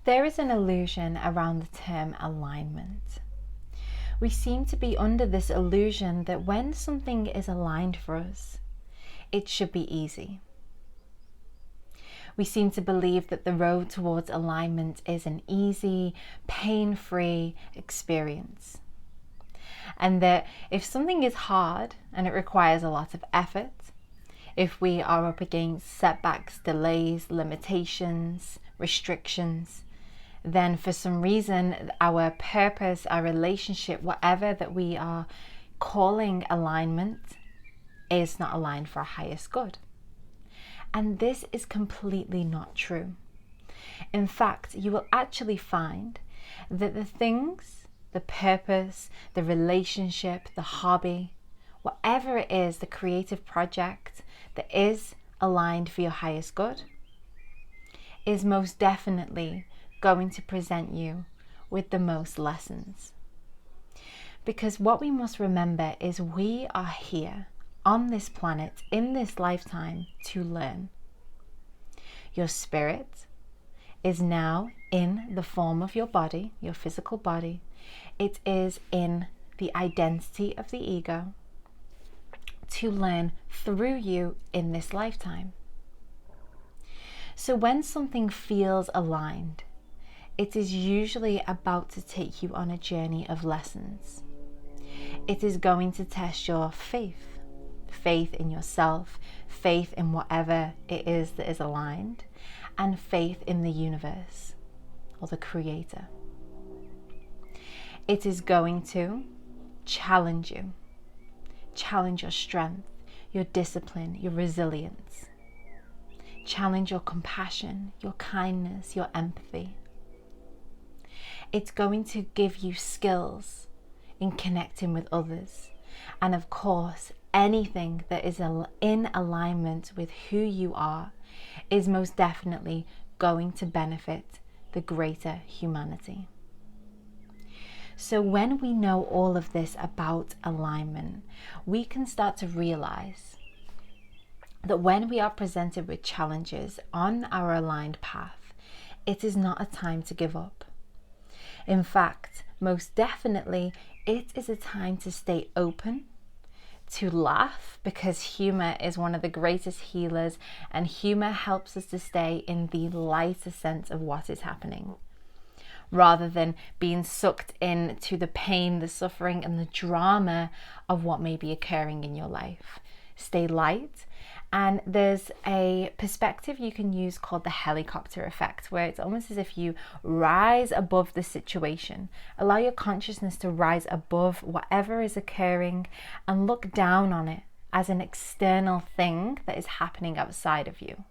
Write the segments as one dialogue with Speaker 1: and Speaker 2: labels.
Speaker 1: There is an illusion around the term alignment. We seem to be under this illusion that when something is aligned for us, it should be easy. We seem to believe that the road towards alignment is an easy, pain-free experience. And that if something is hard and it requires a lot of effort, if we are up against setbacks, delays, limitations, restrictions, then for some reason our purpose, our relationship, whatever that we are calling alignment, is not aligned for our highest good. And this is completely not true. In fact, you will actually find that the things, the purpose, the relationship, the hobby, whatever it is, the creative project that is aligned for your highest good, is most definitely going to present you with the most lessons. Because what we must remember is we are here on this planet, in this lifetime, to learn. Your spirit is now in the form of your body, your physical body. It is in the identity of the ego to learn through you in this lifetime. So when something feels aligned, it is usually about to take you on a journey of lessons. It is going to test your faith in yourself, faith in whatever it is that is aligned, and faith in the universe or the creator. It is going to challenge you, challenge your strength, your discipline, your resilience, challenge your compassion, your kindness, your empathy. It's going to give you skills in connecting with others, and of course anything that is in alignment with who you are is most definitely going to benefit the greater humanity. So when we know all of this about alignment, we can start to realize that when we are presented with challenges on our aligned path, it is not a time to give up. In fact, most definitely, it is a time to stay open, to laugh, because humor is one of the greatest healers, and humor helps us to stay in the lighter sense of what is happening, rather than being sucked into the pain, the suffering, and the drama of what may be occurring in your life. Stay light. And there's a perspective you can use called the helicopter effect, where it's almost as if you rise above the situation. Allow your consciousness to rise above whatever is occurring and look down on it as an external thing that is happening outside of you.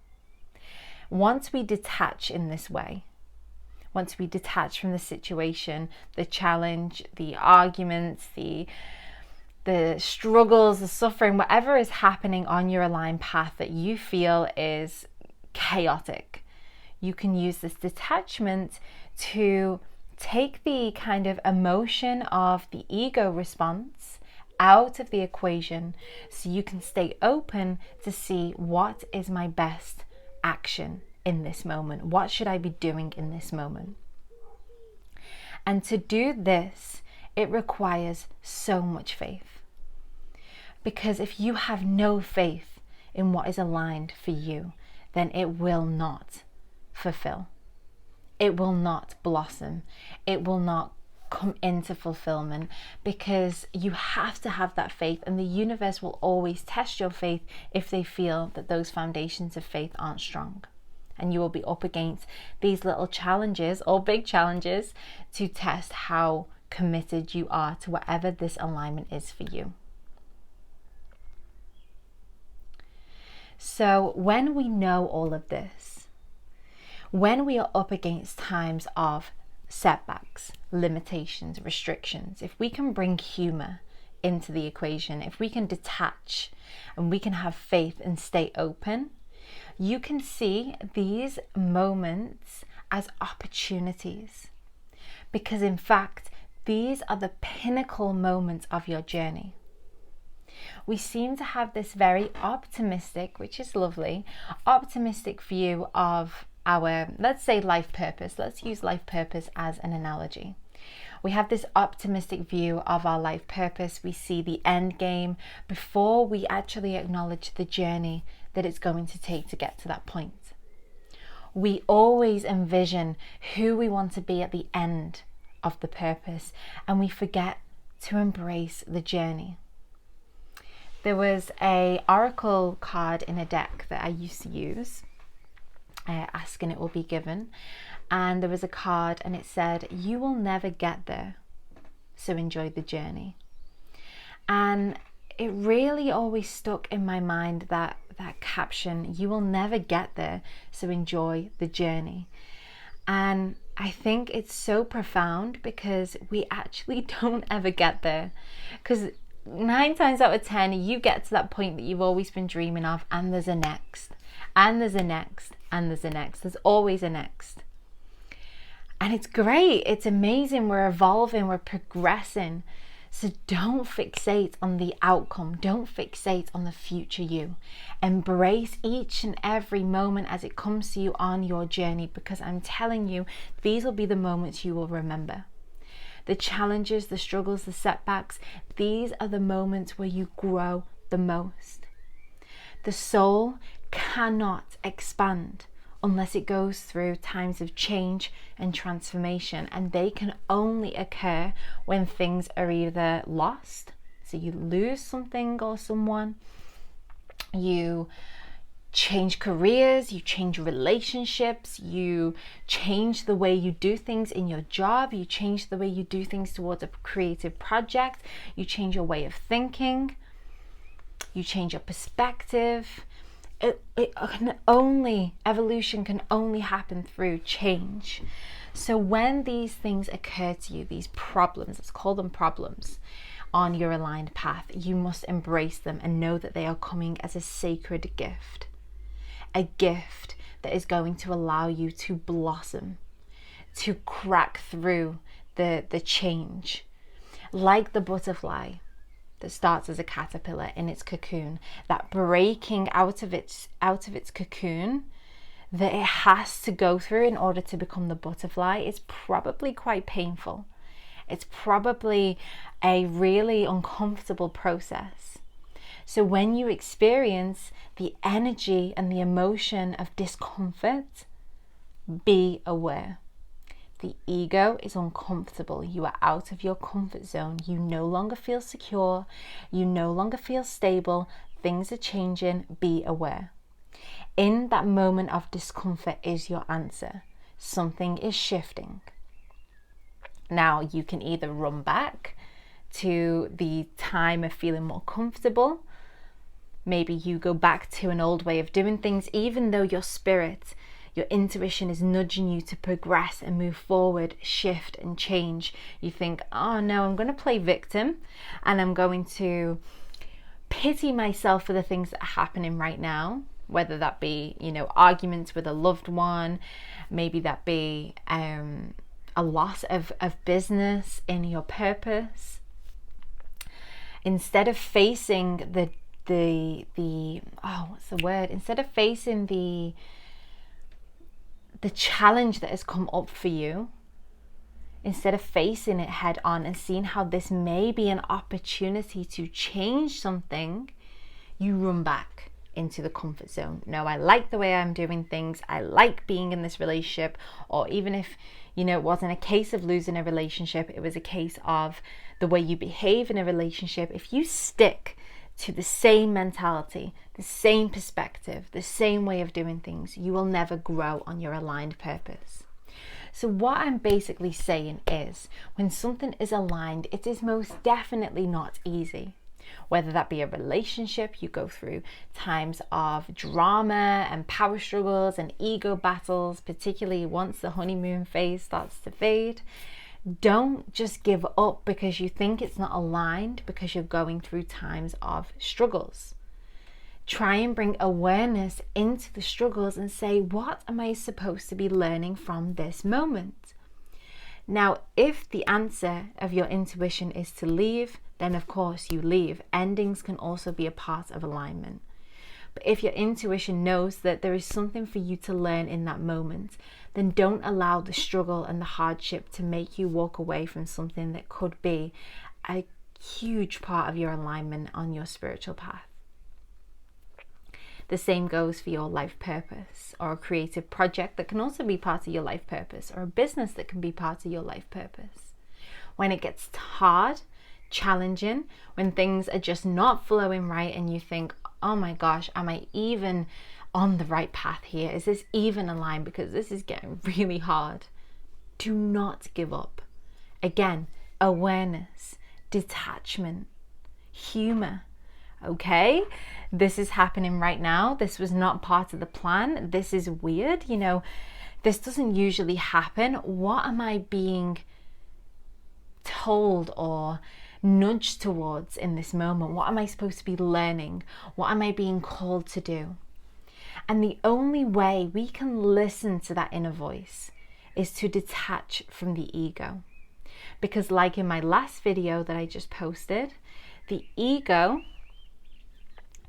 Speaker 1: Once we detach in this way, once we detach from the situation, the challenge, the arguments, the struggles, the suffering, whatever is happening on your aligned path that you feel is chaotic, you can use this detachment to take the kind of emotion of the ego response out of the equation, so you can stay open to see what is my best action in this moment. What should I be doing in this moment? And to do this, it requires so much faith. Because if you have no faith in what is aligned for you, then it will not fulfill. It will not blossom. It will not come into fulfillment, because you have to have that faith, and the universe will always test your faith if they feel that those foundations of faith aren't strong. And you will be up against these little challenges, or big challenges, to test how committed you are to whatever this alignment is for you. So when we know all of this, when we are up against times of setbacks, limitations, restrictions, if we can bring humor into the equation, if we can detach and we can have faith and stay open, you can see these moments as opportunities. Because in fact, these are the pinnacle moments of your journey. We seem to have this very optimistic, which is lovely, optimistic view of our, let's say, life purpose. Let's use life purpose as an analogy. We have this optimistic view of our life purpose. We see the end game before we actually acknowledge the journey that it's going to take to get to that point. We always envision who we want to be at the end of the purpose, and we forget to embrace the journey. There was an oracle card in a deck that I used to use, ask and it will be given, and there was a card and it said, "You will never get there, so enjoy the journey." And it really always stuck in my mind, that caption, "You will never get there, so enjoy the journey." And I think it's so profound, because we actually don't ever get there. Because 9 times out of 10, you get to that point that you've always been dreaming of, and there's a next, and there's a next, and there's a next. There's always a next. And it's great. It's amazing. We're evolving. We're progressing. So don't fixate on the outcome. Don't fixate on the future you. Embrace each and every moment as it comes to you on your journey, because I'm telling you, these will be the moments you will remember. The challenges, the struggles, the setbacks, these are the moments where you grow the most. The soul cannot expand unless it goes through times of change and transformation, and they can only occur when things are either lost, so you lose something or someone, you change careers, you change relationships, you change the way you do things in your job, you change the way you do things towards a creative project, you change your way of thinking, you change your perspective. Evolution can only happen through change. So when these things occur to you, these problems, let's call them problems, on your aligned path, you must embrace them and know that they are coming as a sacred gift. A gift that is going to allow you to blossom, to crack through the change. Like the butterfly that starts as a caterpillar in its cocoon, that breaking out of its cocoon that it has to go through in order to become the butterfly is probably quite painful. It's probably a really uncomfortable process. So when you experience the energy and the emotion of discomfort, be aware. The ego is uncomfortable. You are out of your comfort zone. You no longer feel secure. You no longer feel stable. Things are changing. Be aware. In that moment of discomfort is your answer. Something is shifting. Now, you can either run back to the time of feeling more comfortable. Maybe you go back to an old way of doing things, even though your spirit, your intuition is nudging you to progress and move forward, shift and change. You think, oh no, I'm going to play victim and I'm going to pity myself for the things that are happening right now, whether that be, arguments with a loved one, maybe that be a loss of business in your purpose. Instead of facing instead of facing the challenge that has come up for you, instead of facing it head on and seeing how this may be an opportunity to change something, you run back into the comfort zone. No, I like the way I'm doing things. I like being in this relationship. Or even if, it wasn't a case of losing a relationship, it was a case of the way you behave in a relationship. If you stick to the same mentality, the same perspective, the same way of doing things, you will never grow on your aligned purpose. So what I'm basically saying is, when something is aligned, it is most definitely not easy. Whether that be a relationship, you go through times of drama and power struggles and ego battles, particularly once the honeymoon phase starts to fade. Don't just give up because you think it's not aligned, because you're going through times of struggles. Try and bring awareness into the struggles and say, what am I supposed to be learning from this moment? Now, if the answer of your intuition is to leave, then of course you leave. Endings can also be a part of alignment. But if your intuition knows that there is something for you to learn in that moment, then don't allow the struggle and the hardship to make you walk away from something that could be a huge part of your alignment on your spiritual path. The same goes for your life purpose, or a creative project that can also be part of your life purpose, or a business that can be part of your life purpose. When it gets hard, challenging, when things are just not flowing right and you think, oh my gosh, am I even on the right path here? Is this even aligned? Because this is getting really hard. Do not give up. Again, awareness, detachment, humor. Okay, this is happening right now. This was not part of the plan. This is weird. This doesn't usually happen. What am I being told or nudged towards in this moment? What am I supposed to be learning? What am I being called to do? And the only way we can listen to that inner voice is to detach from the ego. Because like in my last video that I just posted, the ego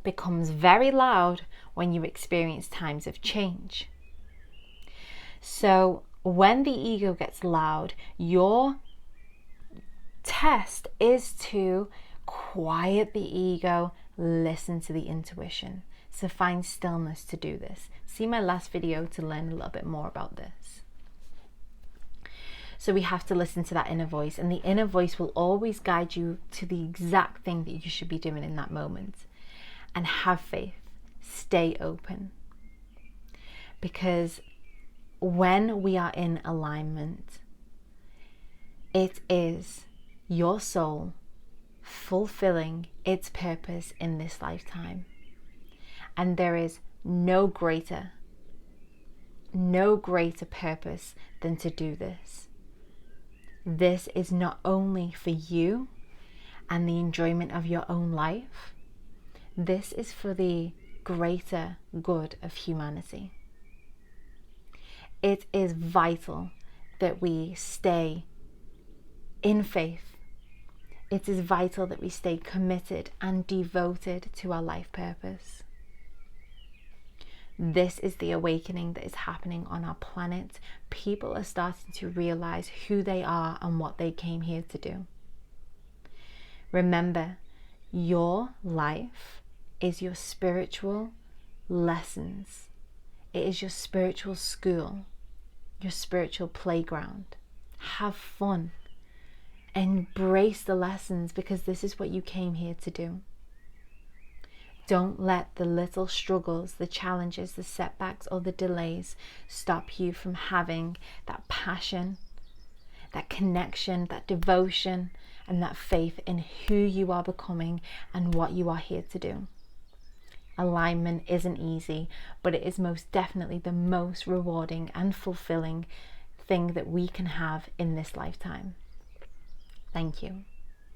Speaker 1: becomes very loud when you experience times of change. So when the ego gets loud, your test is to quiet the ego, listen to the intuition. So find stillness to do this. See my last video to learn a little bit more about this. So we have to listen to that inner voice, and the inner voice will always guide you to the exact thing that you should be doing in that moment. And have faith, stay open. Because when we are in alignment, it is your soul fulfilling its purpose in this lifetime. And there is no greater purpose than to do this. This is not only for you and the enjoyment of your own life, this is for the greater good of humanity. It is vital that we stay in faith. It is vital that we stay committed and devoted to our life purpose. This is the awakening that is happening on our planet. People are starting to realize who they are and what they came here to do. Remember, your life is your spiritual lessons. It is your spiritual school, your spiritual playground. Have fun. Embrace the lessons, because this is what you came here to do. Don't let the little struggles, the challenges, the setbacks, or the delays stop you from having that passion, that connection, that devotion, and that faith in who you are becoming and what you are here to do. Alignment isn't easy, but it is most definitely the most rewarding and fulfilling thing that we can have in this lifetime. Thank you.